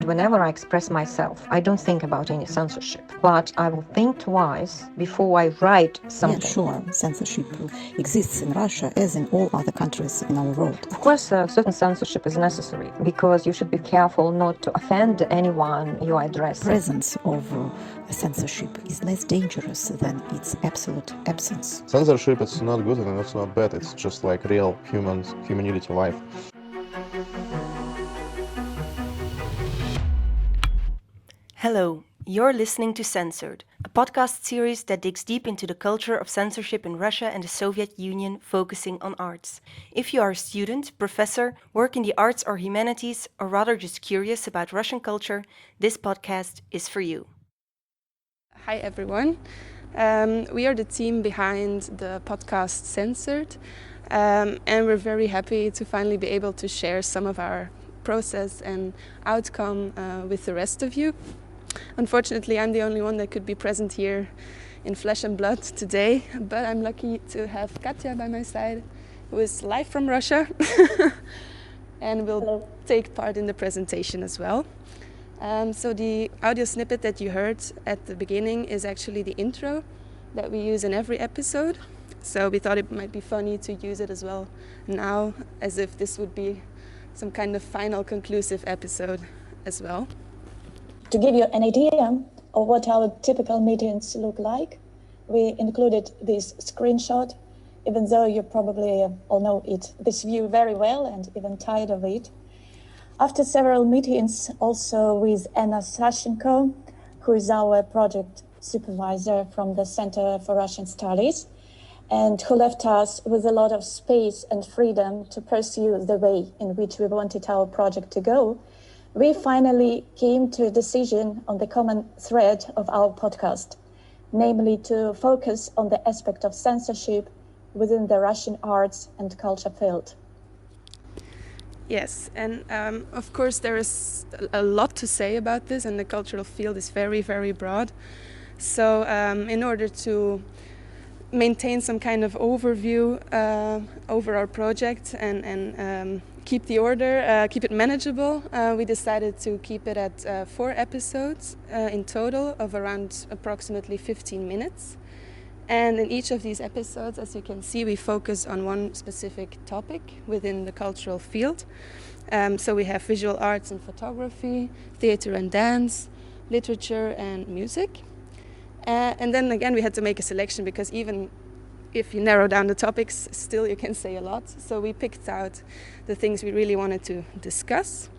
Whenever I express myself, I don't think about any censorship, but I will think twice before I write something. Yeah, sure, censorship exists in Russia as in all other countries in our world. Of course, certain censorship is necessary because you should be careful not to offend anyone you address. The presence of censorship is less dangerous than its absolute absence. Censorship is not good and it's not bad, it's just like real humanity life. Hello, you're listening to Censored, a podcast series that digs deep into the culture of censorship in Russia and the Soviet Union, focusing on arts. If you are a student, professor, work in the arts or humanities, or rather just curious about Russian culture, this podcast is for you. Hi everyone. We are the team behind the podcast Censored, and we're very happy to finally be able to share some of our process and outcome with the rest of you. Unfortunately, I'm the only one that could be present here in flesh and blood today, but I'm lucky to have Katya by my side, who is live from Russia and will take part in the presentation as well. So the audio snippet that you heard at the beginning is actually the intro that we use in every episode. So we thought it might be funny to use it as well now, as if this would be some kind of final conclusive episode as well. To give you an idea of what our typical meetings look like, we included this screenshot, even though you probably all know this view very well and even tired of it. After several meetings also with Anna Sashenko, who is our project supervisor from the Center for Russian Studies, and who left us with a lot of space and freedom to pursue the way in which we wanted our project to go, we finally came to a decision on the common thread of our podcast, namely to focus on the aspect of censorship within the Russian arts and culture field. Yes, and of course there is a lot to say about this, and the cultural field is very, very broad. So in order to maintain some kind of overview over our project and keep the order, keep it manageable, we decided to keep it at 4 episodes in total of around approximately 15 minutes. And in each of these episodes, as you can see, we focus on one specific topic within the cultural field. So we have visual arts and photography, theater and dance, literature and music. And then again, we had to make a selection because even if you narrow down the topics, still you can say a lot. So we picked out the things we really wanted to discuss.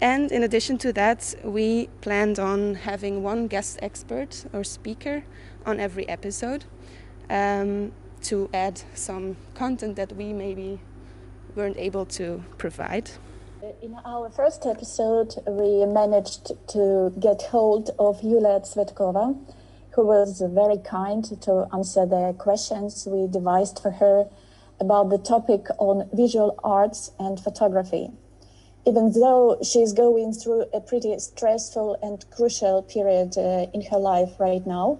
And in addition to that, we planned on having one guest expert or speaker on every episode to add some content that we maybe weren't able to provide. In our first episode, we managed to get hold of Yulia Tsvetkova, who was very kind to answer the questions we devised for her about the topic on visual arts and photography. Even though she's going through a pretty stressful and crucial period in her life right now,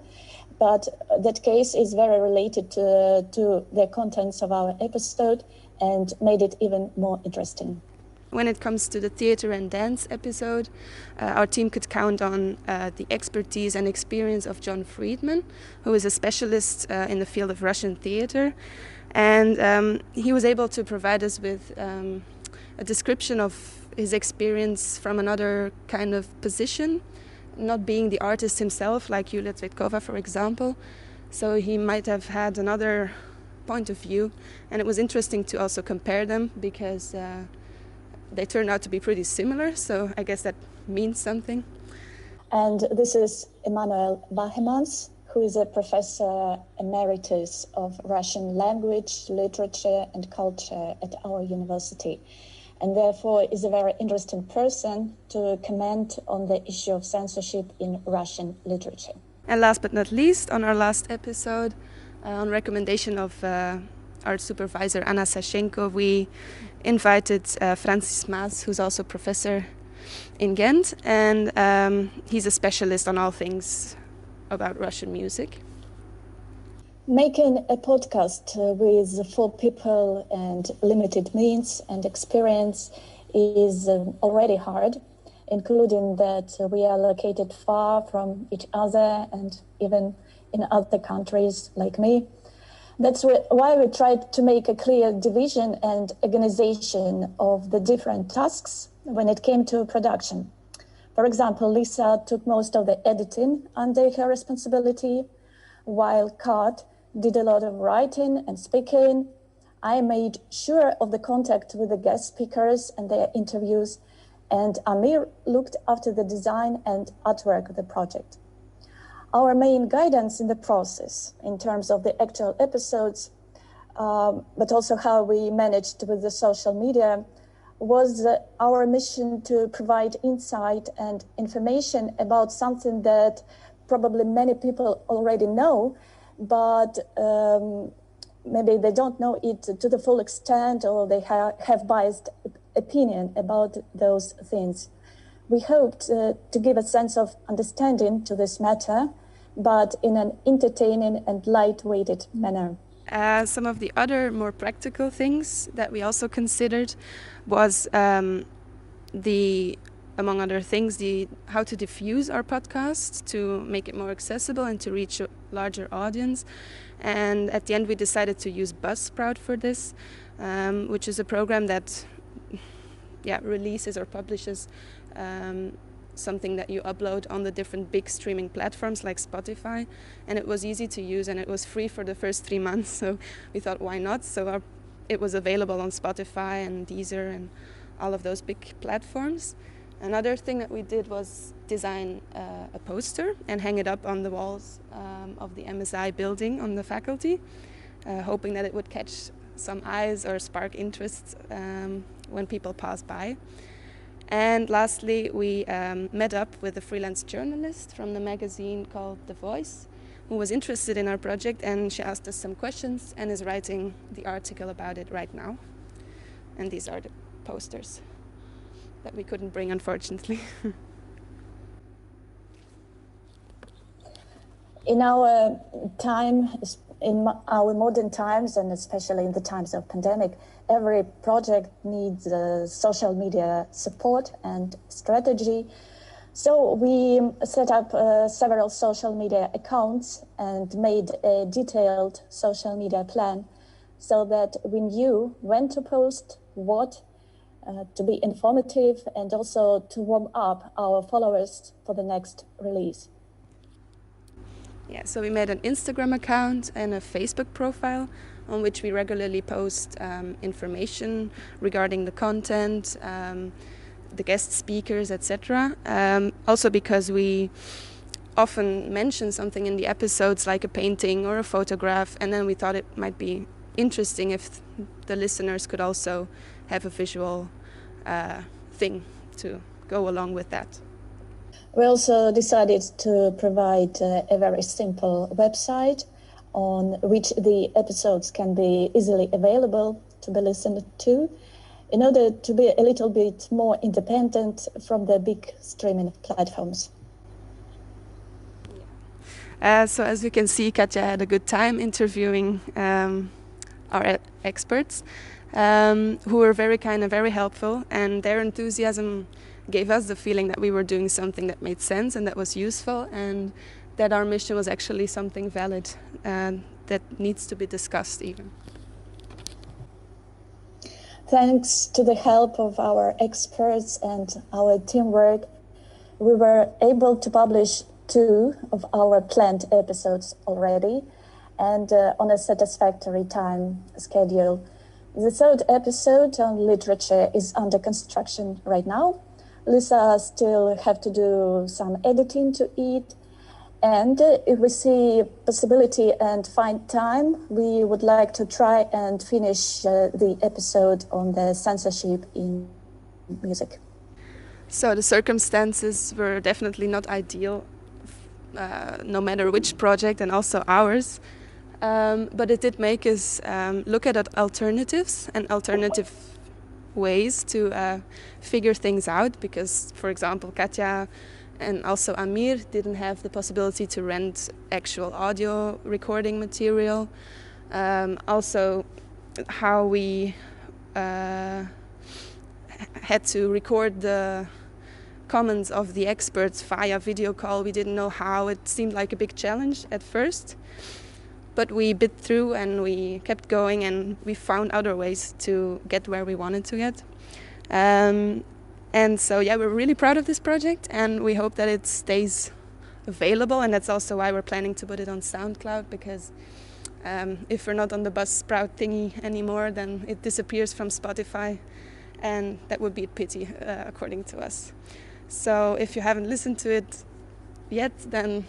but that case is very related to the contents of our episode and made it even more interesting. When it comes to the theater and dance episode, our team could count on the expertise and experience of John Friedman, who is a specialist in the field of Russian theater. And he was able to provide us with a description of his experience from another kind of position, not being the artist himself, like Yulia Tsvetkova, for example. So he might have had another point of view. And it was interesting to also compare them because they turned out to be pretty similar, so I guess that means something. And this is Emanuel Bahemans, who is a professor emeritus of Russian language, literature and culture at our university, and therefore is a very interesting person to comment on the issue of censorship in Russian literature. And last but not least, on our last episode, on recommendation of our supervisor Anna Sashenko, we invited Francis Mas, who's also professor in Ghent, and he's a specialist on all things about Russian music. Making a podcast with 4 people and limited means and experience is already hard. including that we are located far from each other and even in other countries like me. That's why we tried to make a clear division and organization of the different tasks when it came to production. For example, Lisa took most of the editing under her responsibility, while Kat did a lot of writing and speaking. I made sure of the contact with the guest speakers and their interviews, and Amir looked after the design and artwork of the project. Our main guidance in the process, in terms of the actual episodes, but also how we managed with the social media, was our mission to provide insight and information about something that probably many people already know, but maybe they don't know it to the full extent, or they have biased opinion about those things. We hoped to give a sense of understanding to this matter, but in an entertaining and light-weighted manner. Some of the other more practical things that we also considered was among other things, how to diffuse our podcast to make it more accessible and to reach a larger audience. And at the end, we decided to use Buzzsprout for this, which is a program that releases or publishes something that you upload on the different big streaming platforms like Spotify. And it was easy to use, and it was free for the first 3 months. So we thought, why not? So it was available on Spotify and Deezer and all of those big platforms. Another thing that we did was design a poster and hang it up on the walls of the MSI building on the faculty, hoping that it would catch some eyes or spark interest when people pass by. And lastly, we met up with a freelance journalist from the magazine called The Voice, who was interested in our project, and she asked us some questions and is writing the article about it right now. And these are the posters that we couldn't bring, unfortunately. In our time, in our modern times, and especially in the times of pandemic, every project needs social media support and strategy. So we set up several social media accounts and made a detailed social media plan so that we knew when to post what, to be informative, and also to warm up our followers for the next release. Yeah, so we made an Instagram account and a Facebook profile on which we regularly post information regarding the content, the guest speakers, etc. Also because we often mention something in the episodes like a painting or a photograph, and then we thought it might be interesting if the listeners could also have a visual thing to go along with that. We also decided to provide a very simple website on which the episodes can be easily available to be listened to, in order to be a little bit more independent from the big streaming platforms. So as you can see, Katja had a good time interviewing our experts, who were very kind and very helpful, and their enthusiasm gave us the feeling that we were doing something that made sense and that was useful, and that our mission was actually something valid that needs to be discussed even. Thanks to the help of our experts and our teamwork, we were able to publish 2 of our planned episodes already, and on a satisfactory time schedule. The 3rd episode on literature is under construction right now. Lisa still have to do some editing to it. And if we see possibility and find time, we would like to try and finish the episode on the censorship in music. So the circumstances were definitely not ideal, no matter which project, and also ours. But it did make us look at alternatives and alternative ways to figure things out, because, for example, Katja and also Amir didn't have the possibility to rent actual audio recording material. Also, how we had to record the comments of the experts via video call. We didn't know how. It seemed like a big challenge at first. But we bit through and we kept going, and we found other ways to get where we wanted to get. And so, yeah, we're really proud of this project, and we hope that it stays available. And that's also why we're planning to put it on SoundCloud, because if we're not on the Buzzsprout thingy anymore, then it disappears from Spotify, and that would be a pity, according to us. So if you haven't listened to it yet, then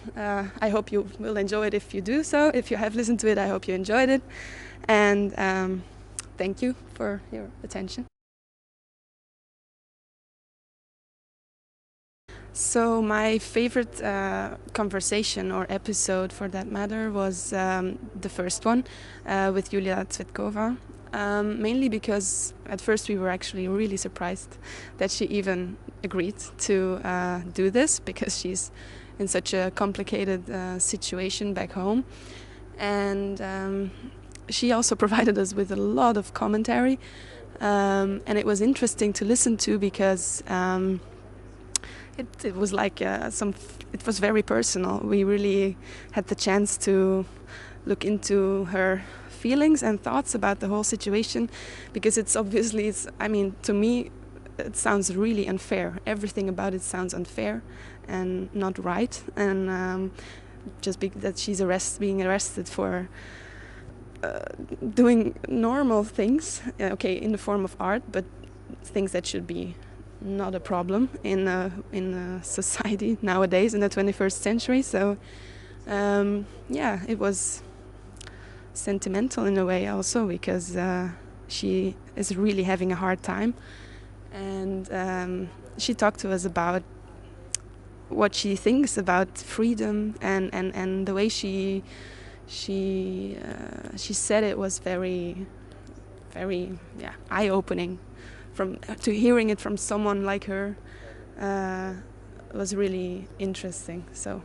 I hope you will enjoy it if you do so. If you have listened to it, I hope you enjoyed it. And thank you for your attention. So my favorite conversation or episode, for that matter, was the first one with Julia Tsvetkova. Mainly because at first we were actually really surprised that she even agreed to do this, because she's in such a complicated situation back home. And she also provided us with a lot of commentary, and it was interesting to listen to, because it was like it was very personal. We really had the chance to look into her feelings and thoughts about the whole situation, because it's obviously, I mean, to me, it sounds really unfair. Everything about it sounds unfair and not right. And just that she's being arrested for doing normal things, okay, in the form of art, but things that should be not a problem in a society nowadays in the 21st century. So yeah, it was sentimental in a way also, because she is really having a hard time, and she talked to us about what she thinks about freedom, and the way she said it was very, very, yeah, eye-opening. To hearing it from someone like her was really interesting. So